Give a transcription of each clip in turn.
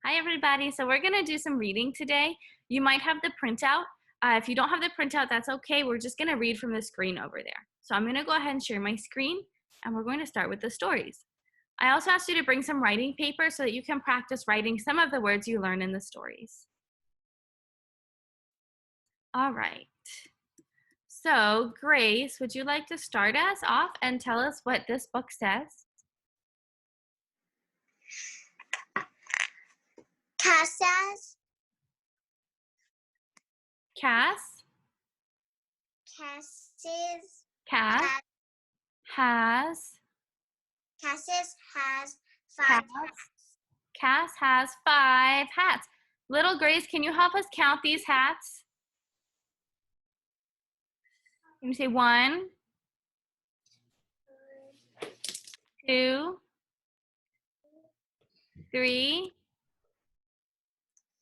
Hi, everybody. So we're going to do some reading today. You might have the printout. If you don't have the printout, that's okay. We're just going to read from the screen over there. So I'm going to go ahead and share my screen, and we're going to start with the stories. I also asked you to bring some writing paper so that you can practice writing some of the words you learn in the stories. All right. So Grace, would you like to start us off and tell us what this book says? Casas. Cass. Cassis. Cass has. Cassis has Cass. 5 hats. Cass has 5 hats. Little Grace, can you help us count these hats? Can you say 1, 2, 3,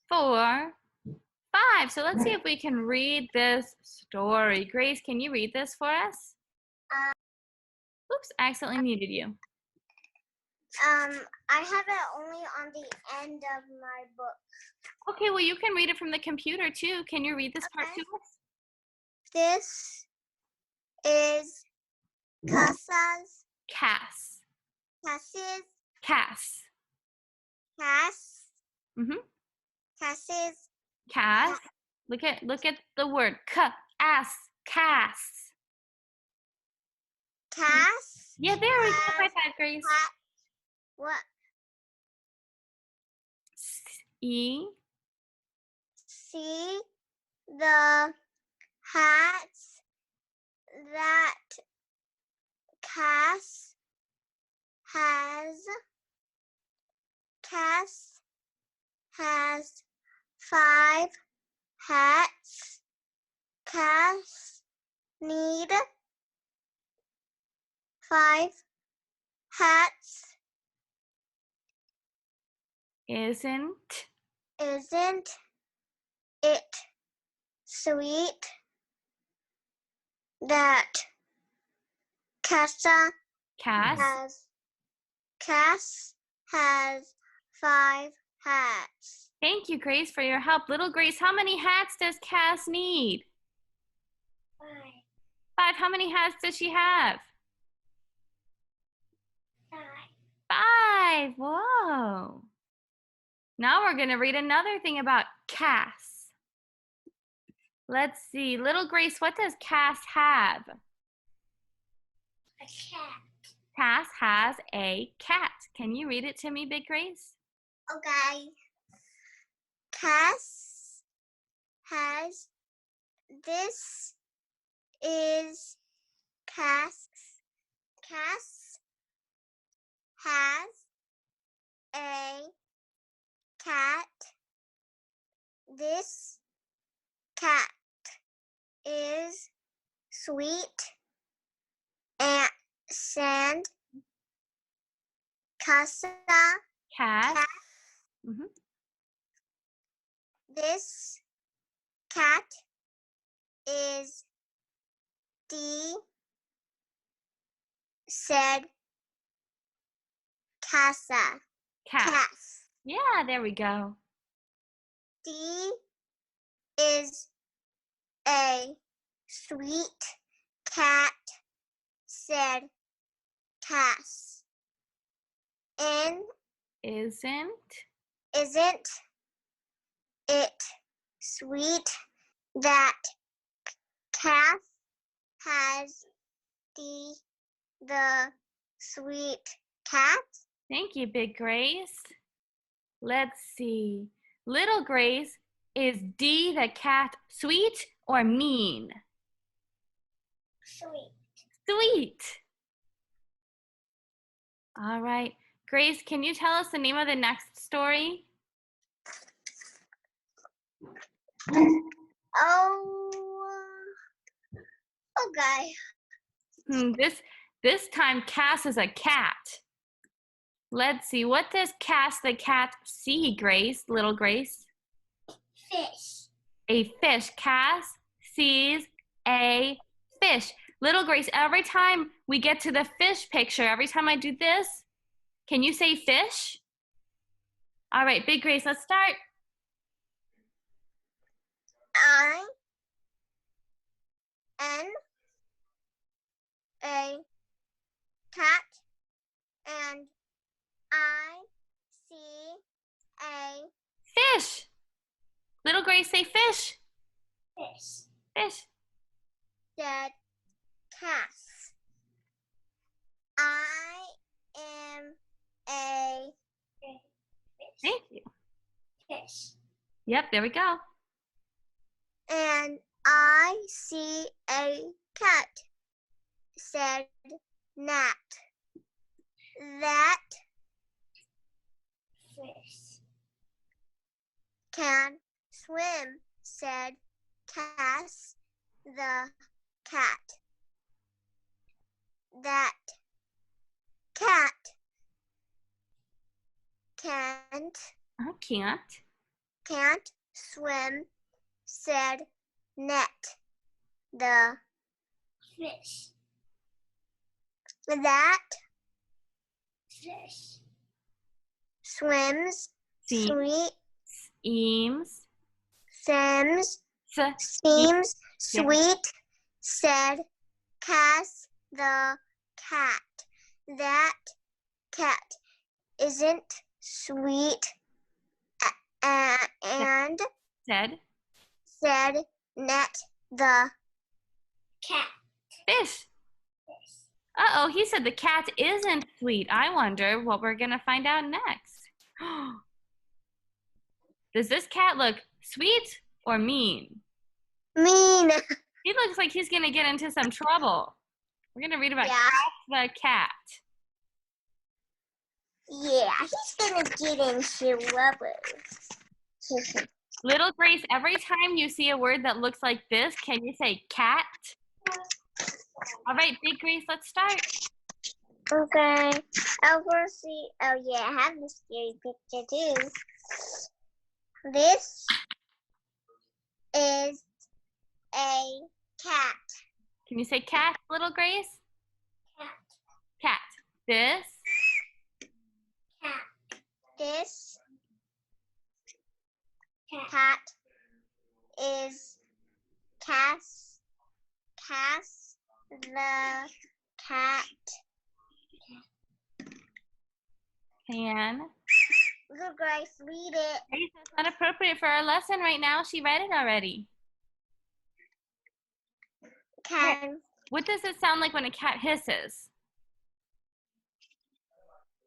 4, 5. So let's see if we can read this story. Grace, can you read this for us? Oops, I accidentally muted you. I have it only on the end of my book. Okay, well, you can read it from the computer too. Can you read this part to us? This is Casas. Cass. Cassis. Cass. Cass. Cass. Cassis. Look at the word Cass. Cass. Cass. Yeah, there we go. Like that, Grace. What? E. See the hats that Cass has. Cass has 5 hats. Cass need 5 hats. Isn't it sweet that Cass has 5 hats? Thank you, Grace, for your help. Little Grace, how many hats does Cass need? 5. 5. How many hats does she have? 5. 5. Whoa. Now we're going to read another thing about Cass. Let's see. Little Grace, what does Cass have? A cat. Cass has a cat. Can you read it to me, Big Grace? Okay. Cass has, this is Cass. Cass has a cat. This cat is sweet and Cass. This cat is said Casa. Cass. Yeah, there we go. D is a sweet cat, said Cass. N isn't it sweet that Cass has the sweet cat? Thank you, Big Grace. Let's see. Little Grace, is D the cat sweet or mean? Sweet. Sweet. All right. Grace, can you tell us the name of the next story? Okay. This time Cass is a cat. Let's see. What does Cass the cat see, Grace? Little Grace? Fish. A fish. Cass sees a fish. Little Grace, every time we get to the fish picture, every time I do this, can you say fish? All right, Big Grace, let's start. I N A cat and I C A Fish. Little Grace, say fish. fish. Fish. Said cats. I am a Thank you. fish. Yep, there we go. And I see a cat. Said gnat. That fish can swim. Said Cass the cat. That cat can't swim. Said net the fish. That fish swims sweet Eames. seems sweet. Said Cass the cat. That cat isn't sweet. And said net the cat. Fish. Uh-oh, he said the cat isn't sweet. I wonder what we're going to find out next. Does this cat look sweet or mean? Mean. He looks like he's going to get into some trouble. We're going to read about Cass the cat. Yeah, he's going to get into trouble. Little Grace, every time you see a word that looks like this, can you say cat? All right, Big Grace, let's start. Okay. I will see. Oh, yeah, I have this scary picture too. This is a cat. Can you say cat, Little Grace? Cat. This? Cat. This cat is Cass the cat. Can. Little Grace, read it. Grace, that's not appropriate for our lesson right now. She read it already. Can. What does it sound like when a cat hisses?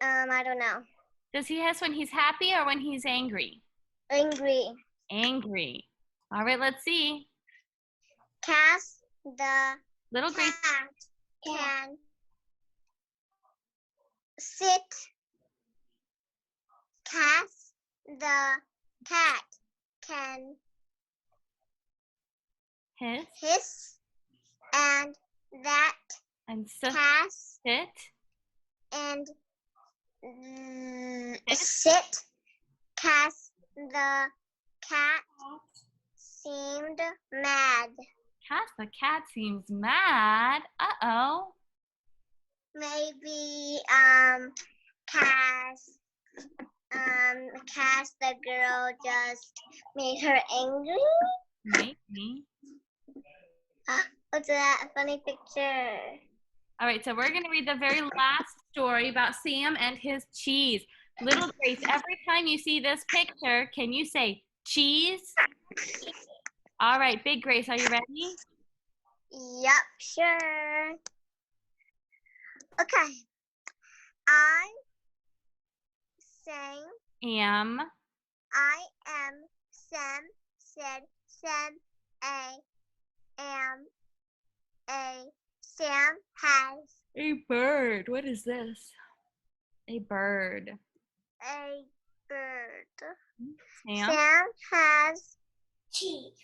I don't know. Does he hiss when he's happy or when he's angry? Angry. Angry. All right, let's see. Cass the Little Grace. cat can sit. Cass the cat can hiss, and that Cass sit and sit. Cass the cat seemed mad. Cass the cat seems mad. Uh-oh. Maybe Cass the girl just made her angry. Maybe. What's that funny picture? All right, so we're going to read the very last story about Sam and his cheese. Little Grace, every time you see this picture, can you say cheese? All right, Big Grace, are you ready? Yep, sure. Okay. I am Sam, said Sam, am a Sam has a bird. What is this? A bird. A bird. Sam has cheese.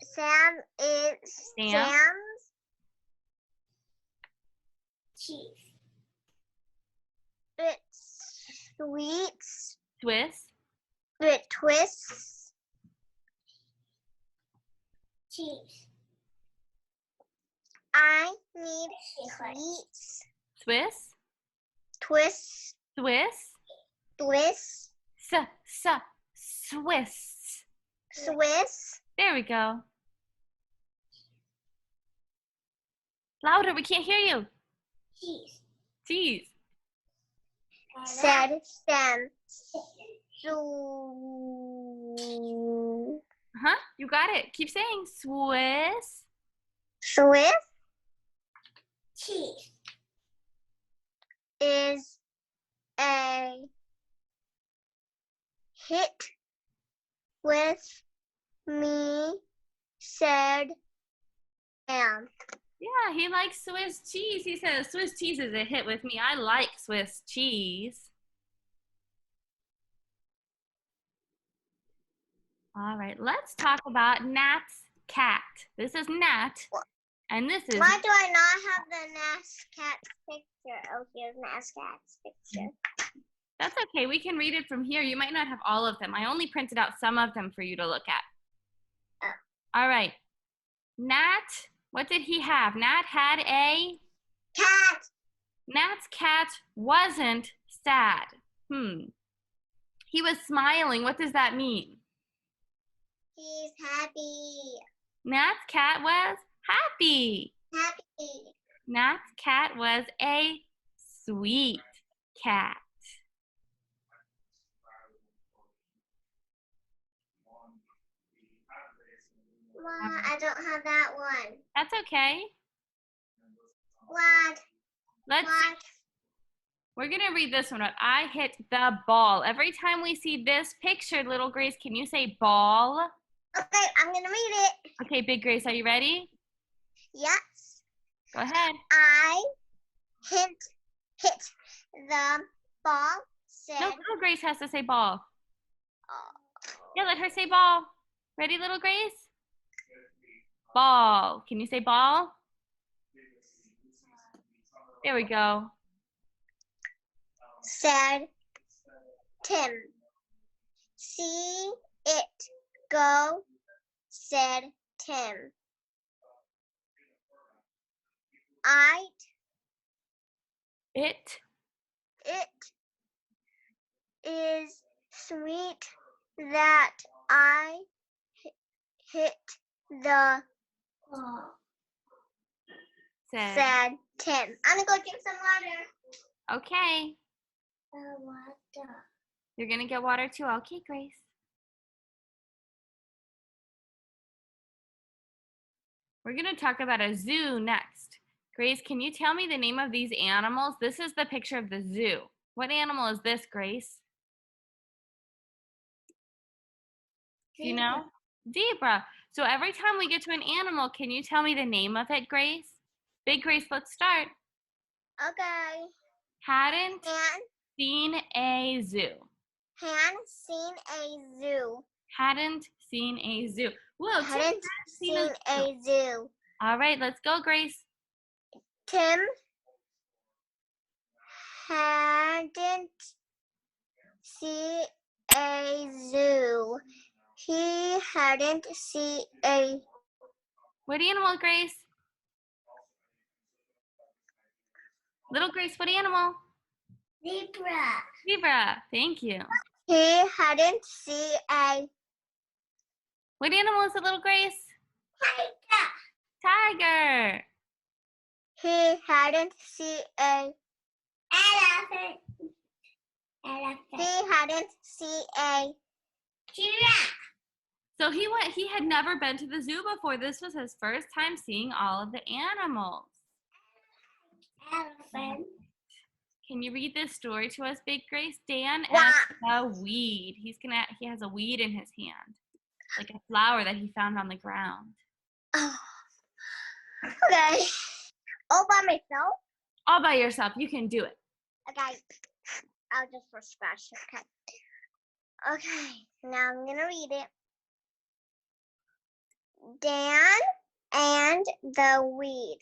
Sam is Sam's cheese. It sweets. It twists. Cheese. I need sweets. Swiss. Twists. Swiss. Swiss. Swiss. Swiss. There we go. Louder, we can't hear you. Cheese. Cheese. Said Sam. Huh? You got it. Keep saying Swiss. Swiss. Cheese. Is a hit with me, said Sam. Yeah, he likes Swiss cheese. He says Swiss cheese is a hit with me. I like Swiss cheese. All right, let's talk about Nat's cat. This is Nat, and this is... Why do I not have the Nat's cat's picture? Oh, here's Nat's cat's picture. That's okay. We can read it from here. You might not have all of them. I only printed out some of them for you to look at. Oh. All right. Nat, what did he have? Nat had a... Cat. Nat's cat wasn't sad. He was smiling. What does that mean? He's happy. Nat's cat was happy. Happy. Nat's cat was a sweet cat. Well, I don't have that one. That's okay. What? We're going to read this one. I hit the ball. Every time we see this picture, little Grace, can you say ball? Okay, I'm going to read it. Okay, Big Grace, are you ready? Yes. Go ahead. I hit the ball, said... No, little Grace has to say ball. Oh. Yeah, let her say ball. Ready, little Grace? Ball. Can you say ball? There we go. Said Tim. See it go, said Tim. It is sweet that I hit the ball, said Tim. I'm gonna go drink some water. Okay. Water. You're going to get water too. Okay, Grace. We're going to talk about a zoo next. Grace, can you tell me the name of these animals? This is the picture of the zoo. What animal is this, Grace? Do you know? Zebra. So every time we get to an animal, can you tell me the name of it, Grace? Big Grace, let's start. Okay. Hadn't seen a zoo. Hadn't seen a zoo. Hadn't seen a zoo. Whoa, Hadn't seen a zoo. All right, let's go, Grace. Tim hadn't seen a zoo. He hadn't seen a... What animal, Grace? Little Grace, what animal? Zebra. Zebra, thank you. He hadn't seen a... What animal is it, little Grace? Tiger. Tiger. He hadn't seen a... Elephant. He hadn't seen a... Giraffe. So he had never been to the zoo before. This was his first time seeing all of the animals. Elephant. Can you read this story to us, Big Grace? Dan Yeah. and a weed. He has a weed in his hand, like a flower that he found on the ground. Oh. Okay. All by myself? All by yourself. You can do it. Okay. I'll just for scratch. Okay. Okay. Now I'm gonna read it. Dan and the weed.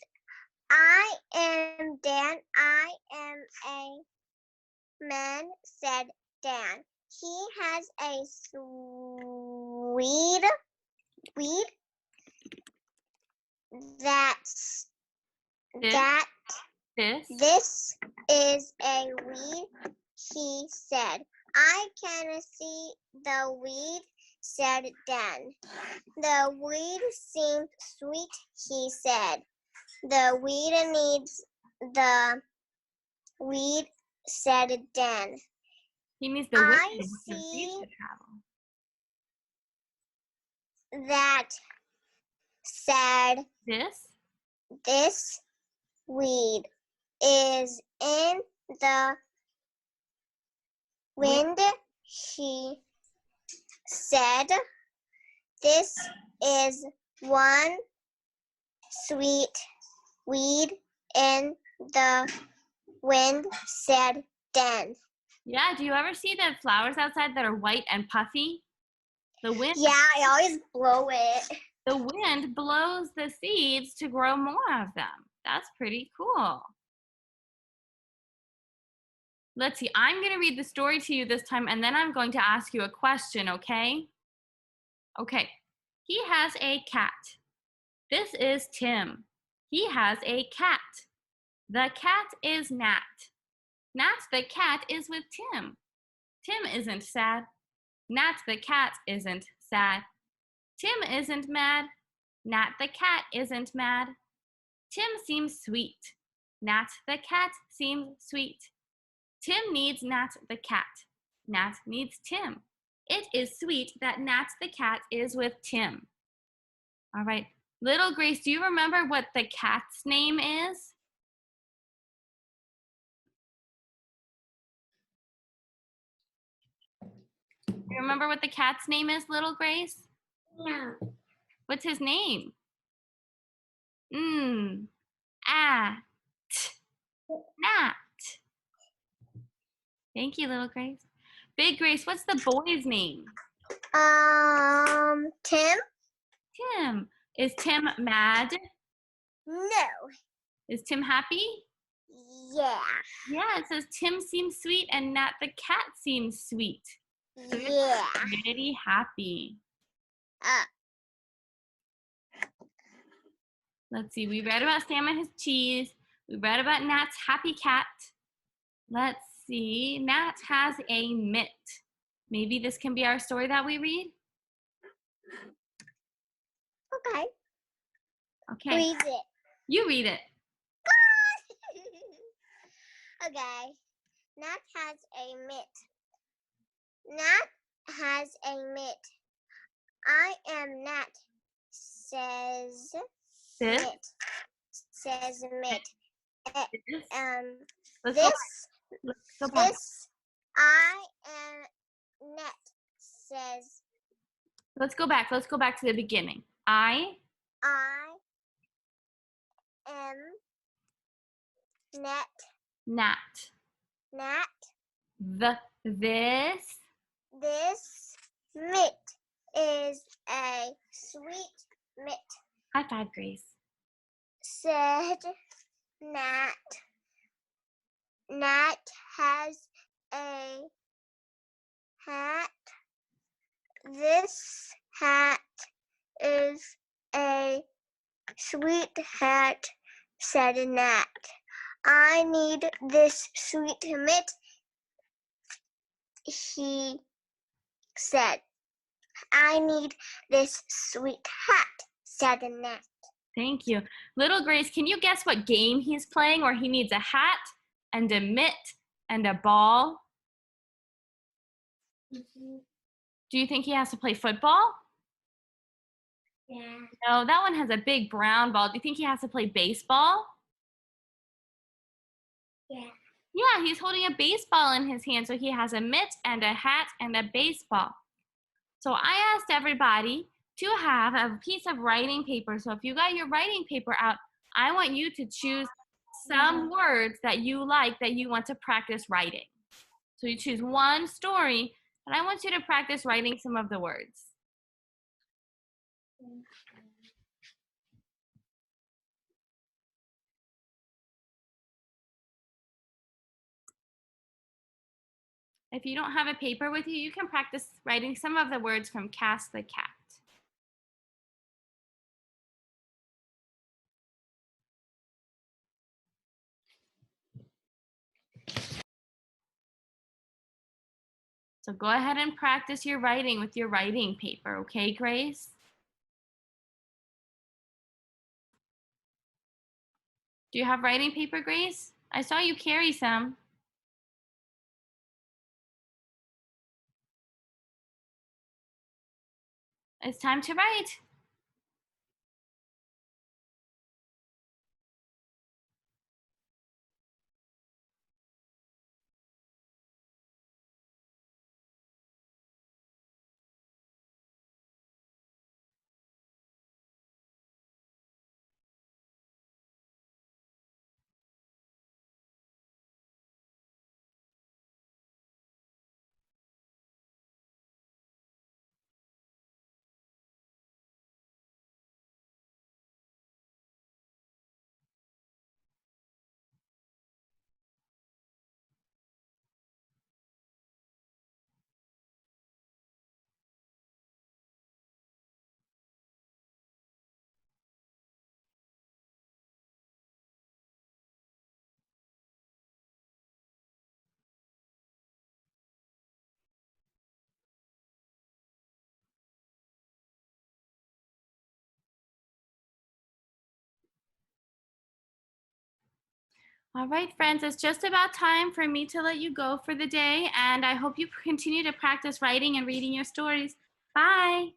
I am Dan. I am a man, said Dan. He has a weed this is a weed, he said. I can see the weed, said Dan. The weed seemed sweet, he said. The weed needs the weed, said Dan. He means the I wind see used to travel. that, said This weed is in the wind, he said. This is one sweet weed in the wind, said Dan. Yeah, do you ever see the flowers outside that are white and puffy? The wind, Yeah, I always blow it. the wind blows the seeds to grow more of them. That's pretty cool. Let's see, I'm going to read the story to you this time, and then I'm going to ask you a question, okay? Okay, he has a cat. This is Tim. He has a cat. The cat is Nat. Nat the cat is with Tim. Tim isn't sad. Nat the cat isn't sad. Tim isn't mad. Nat the cat isn't mad. Tim seems sweet. Nat the cat seems sweet. Tim needs Nat the cat. Nat needs Tim. It is sweet that Nat the cat is with Tim. All right. Little Grace, do you remember what the cat's name is? You remember what the cat's name is, Little Grace? No. What's his name? Ah, Nat. Thank you, Little Grace. Big Grace, what's the boy's name? Tim? Tim. Is Tim mad? No. Is Tim happy? Yeah. Yeah, it says Tim seems sweet and Nat the cat seems sweet. So they're Yeah. very happy. Let's see, we read about Sam and his cheese. We read about Nat's happy cat. Let's see, Nat has a mitt. Maybe this can be our story that we read? Okay. Okay, Read it. you read it. Okay. Nat has a mitt. Nat has a mitt. I am Nat, says This? mitt. Says mitt. This? This, Let's go back. this, I am Nat, says Let's go back. Let's go back to the beginning. I am Nat. This This mitt is a sweet mitt, high five, Grace. said Nat. Nat has a hat. This hat is a sweet hat, said Nat. I need this sweet mitt, he said. I need this sweet hat, said Nat. Thank you. Little Grace, can you guess what game he's playing where he needs a hat and a mitt and a ball? Do you think he has to play football? Yeah. No, that one has a big brown ball. Do you think he has to play baseball? Yeah. Yeah, he's holding a baseball in his hand, so he has a mitt and a hat and a baseball. So I asked everybody to have a piece of writing paper. So if you got your writing paper out, I want you to choose some words that you like that you want to practice writing. So you choose one story, and I want you to practice writing some of the words. If you don't have a paper with you, you can practice writing some of the words from Cass the Cat. So go ahead and practice your writing with your writing paper, okay, Grace? Do you have writing paper, Grace? I saw you carry some. It's time to write. All right, friends, it's just about time for me to let you go for the day, and I hope you continue to practice writing and reading your stories. Bye.